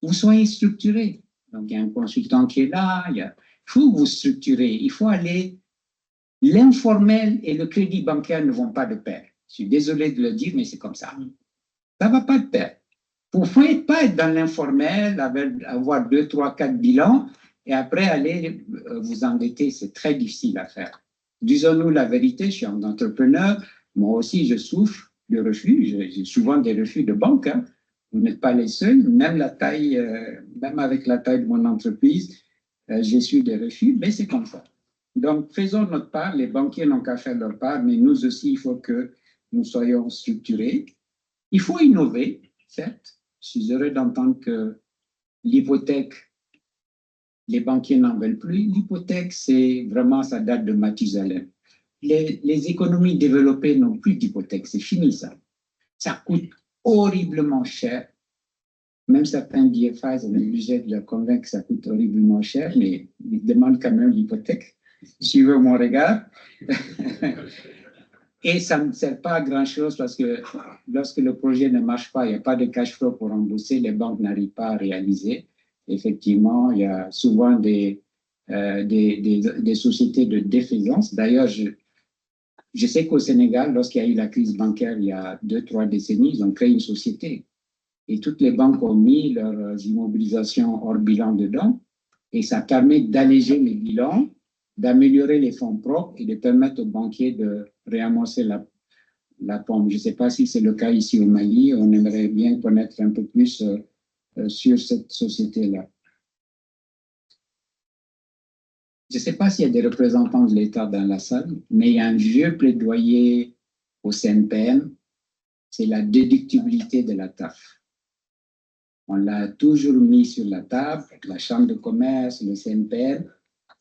vous soyez structuré. Donc, il y a un consultant qui est là, il faut vous structurer, il faut aller... L'informel et le crédit bancaire ne vont pas de pair. Je suis désolé de le dire, mais c'est comme ça. Ça ne va pas de pair. Vous ne pouvez pas être dans l'informel, avoir 2, 3, 4 bilans et après aller vous endetter. C'est très difficile à faire. Disons-nous la vérité, je suis un entrepreneur. Moi aussi, je souffre de refus. J'ai souvent des refus de banque. Hein. Vous n'êtes pas les seuls. Même avec la taille de mon entreprise, j'ai su des refus, mais c'est comme ça. Donc, faisons notre part. Les banquiers n'ont qu'à faire leur part, mais nous aussi, il faut que nous soyons structurés. Il faut innover, certes. Je suis heureux d'entendre que l'hypothèque, les banquiers n'en veulent plus. L'hypothèque, c'est vraiment, ça date de Mathusalem. Les économies développées n'ont plus d'hypothèque, c'est fini ça. Ça coûte horriblement cher. Même certains DFIs, on est obligé de leur convaincre que ça coûte horriblement cher, mais ils demandent quand même l'hypothèque. Suivez mon regard. Et ça ne sert pas à grand-chose parce que lorsque le projet ne marche pas, il n'y a pas de cash flow pour rembourser, les banques n'arrivent pas à réaliser. Effectivement, il y a souvent des sociétés de défaillance. D'ailleurs, je sais qu'au Sénégal, lorsqu'il y a eu la crise bancaire il y a 2-3 décennies, ils ont créé une société. Et toutes les banques ont mis leurs immobilisations hors bilan dedans. Et ça permet d'alléger les bilans, d'améliorer les fonds propres et de permettre aux banquiers de réamorcer la pompe. Je ne sais pas si c'est le cas ici au Mali. On aimerait bien connaître un peu plus sur cette société-là. Je ne sais pas s'il y a des représentants de l'État dans la salle, mais il y a un vieux plaidoyer au CNPM c'est la déductibilité de la TAF. On l'a toujours mis sur la table, la Chambre de commerce, le CNPL,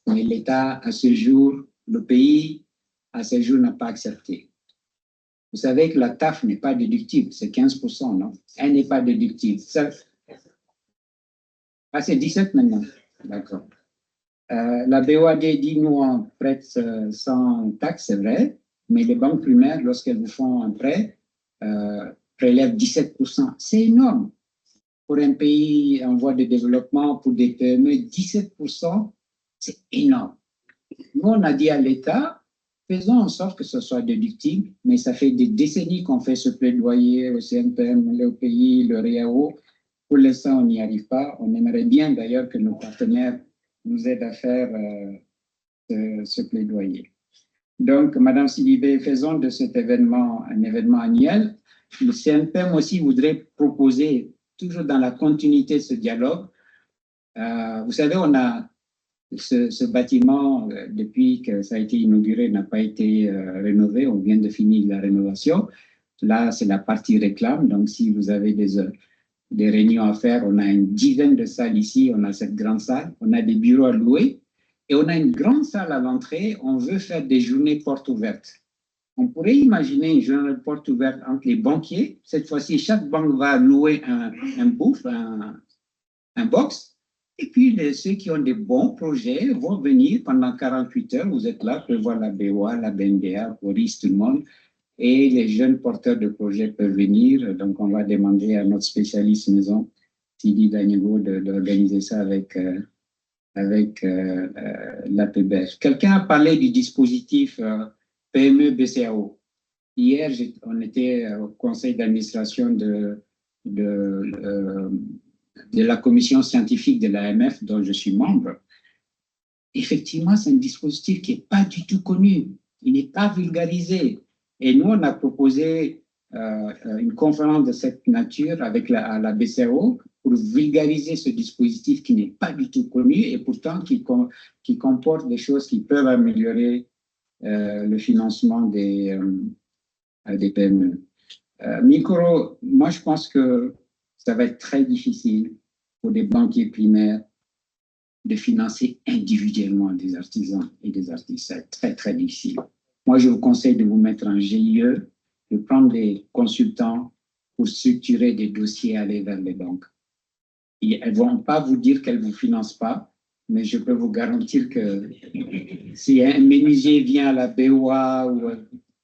mais l'État, à ce jour, le pays, à ce jour, n'a pas accepté. Vous savez que la TAF n'est pas déductible, c'est 15%, non? Elle n'est pas déductible. Ah, c'est 17 maintenant. D'accord. La BOAD dit, nous, on prête sans taxe, c'est vrai, mais les banques primaires, lorsqu'elles vous font un prêt, prélèvent 17%. C'est énorme. Pour un pays en voie de développement, pour des PME, 17%, c'est énorme. Nous, on a dit à l'État, faisons en sorte que ce soit déductible, mais ça fait des décennies qu'on fait ce plaidoyer au CNPM, le pays, le REAO. Pour l'instant, on n'y arrive pas. On aimerait bien d'ailleurs que nos partenaires nous aident à faire ce plaidoyer. Donc, Madame Sidibé, faisons de cet événement un événement annuel. Le CNPM aussi voudrait proposer, toujours dans la continuité de ce dialogue, vous savez, on a ce bâtiment, depuis que ça a été inauguré, n'a pas été rénové. On vient de finir la rénovation. Là, c'est la partie réclame. Donc, si vous avez des réunions à faire, on a une dizaine de salles ici. On a cette grande salle. On a des bureaux à louer. Et on a une grande salle à l'entrée. On veut faire des journées portes ouvertes. On pourrait imaginer une journée porte ouverte entre les banquiers. Cette fois-ci, chaque banque va louer un box. Et puis, ceux qui ont des bons projets vont venir pendant 48 heures. Vous êtes là, prévoir la BOA, la BNDA, Boris, tout le monde. Et les jeunes porteurs de projets peuvent venir. Donc, on va demander à notre spécialiste maison, Sidi Daniego, d'organiser ça avec l'APBF. Quelqu'un a parlé du dispositif PME-BCAO. Hier, on était au conseil d'administration de la commission scientifique de l'AMF, dont je suis membre. Effectivement, c'est un dispositif qui n'est pas du tout connu. Il n'est pas vulgarisé. Et nous, on a proposé une conférence de cette nature avec la BCAO pour vulgariser ce dispositif qui n'est pas du tout connu et pourtant qui comporte des choses qui peuvent améliorer le financement des PME. Micro, moi, je pense que ça va être très difficile pour des banquiers primaires de financer individuellement des artisans et des artistes. C'est très, très difficile. Moi, je vous conseille de vous mettre en GIE, de prendre des consultants pour structurer des dossiers et aller vers les banques. Et elles ne vont pas vous dire qu'elles ne vous financent pas, mais je peux vous garantir que si un menuisier vient à la BOA ou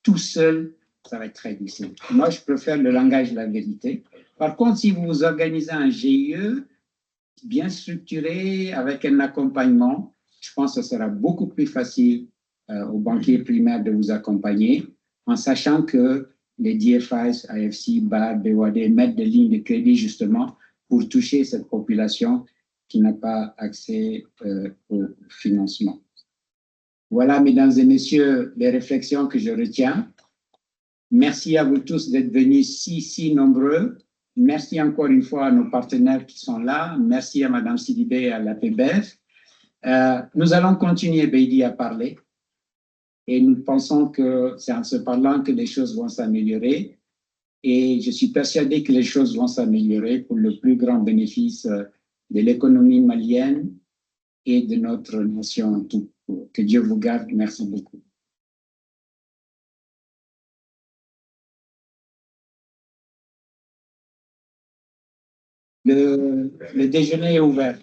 tout seul, ça va être très difficile. Moi, je préfère le langage de la vérité. Par contre, si vous organisez un GIE bien structuré, avec un accompagnement, je pense que ce sera beaucoup plus facile aux banquiers primaires de vous accompagner, en sachant que les DFIs, AFC, BAD, BOAD mettent des lignes de crédit justement pour toucher cette population qui n'a pas accès au financement. Voilà, mesdames et messieurs, les réflexions que je retiens. Merci à vous tous d'être venus si nombreux. Merci encore une fois à nos partenaires qui sont là. Merci à Mme Sidibé et à l'APBF. Nous allons continuer, Beidi, à parler. Et nous pensons que c'est en se parlant que les choses vont s'améliorer. Et je suis persuadé que les choses vont s'améliorer pour le plus grand bénéfice de l'économie malienne et de notre nation en tout. Que Dieu vous garde. Merci beaucoup. Le déjeuner est ouvert.